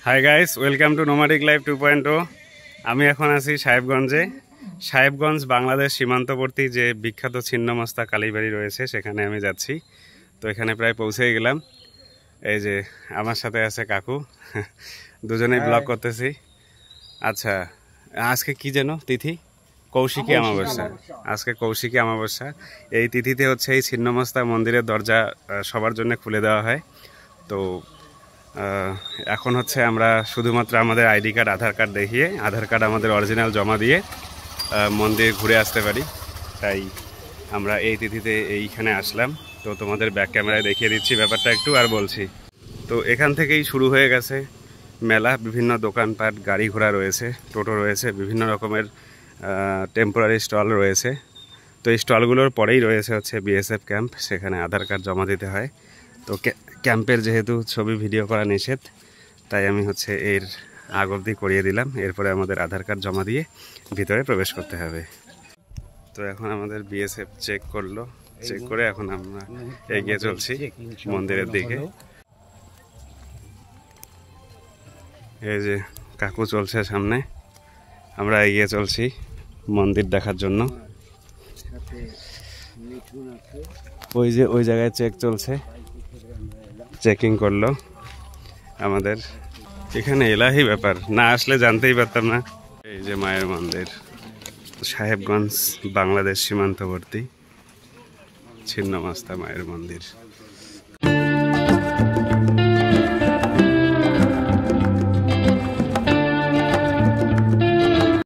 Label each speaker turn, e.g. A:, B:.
A: Hi guys, welcome to nomadic life 2.0। আমি এখন আছি সাহেবগঞ্জে। সাহেবগঞ্জ বাংলাদেশ সীমান্তবর্তী যে বিখ্যাত ছিন্নমস্তা কালীবাড়ি রয়েছে, সেখানে আমি যাচ্ছি। তো এখানে প্রায় পৌঁছেই গেলাম। এই যে আমার সাথে আছে কাকু, দুজনেই ব্লগ করতেছি। আচ্ছা, আজকে কি যেন তিথি? কৌশিকী অমাবস্যা। আজকে কৌশিকী অমাবস্যা। এই তিথিতে হচ্ছে এই ছিন্নমস্তা মন্দিরের দরজা সবার জন্য খুলে দেওয়া হয়। তো এখন হচ্ছে আমরা শুধুমাত্র আমাদের আইডি কার্ড, আধার কার্ড দেখিয়ে, আধার কার্ড আমাদের অরিজিনাল জমা দিয়ে মন্দির ঘুরে আসতে পারি। তাই আমরা এই তিথিতে এইখানে আসলাম। তো তোমাদের ব্যাক ক্যামেরায় দেখিয়ে দিচ্ছি ব্যাপারটা একটু, আর বলছি। তো এখান থেকেই শুরু হয়ে গেছে মেলা। বিভিন্ন দোকানপাট, গাড়ি ঘোড়া রয়েছে, টোটো রয়েছে, বিভিন্ন রকমের টেম্পোরারি স্টল রয়েছে। তো এই স্টলগুলোর পরেই রয়েছে হচ্ছে বিএসএফ ক্যাম্প, সেখানে আধার কার্ড জমা দিতে হয়। তো ক্যাম্পের যেহেতু ছবি ভিডিও করা নিষেধ, তাই আমি হচ্ছে এর আগ অবধি করিয়ে দিলাম। এরপরে আমাদের আধার কার্ড জমা দিয়ে ভিতরে প্রবেশ করতে হবে। তো এখন আমাদের বিএসএফ চেক করলো, চেক করে এখন আমরা এগিয়ে চলছি মন্দিরের দিকে। এই যে কাকু চলছে সামনে, আমরা এগিয়ে চলছি মন্দির দেখার জন্য। ওই যে ওই জায়গায় চেক চলছে, চেকিং করলো আমাদের। এখানে এলাহি ব্যাপার, না আসলে জানতেই পারতাম না। এই যে মায়ের মন্দির, সাহেবগঞ্জ বাংলাদেশ সীমান্তবর্তী ছিন্নমস্তা মায়ের মন্দির।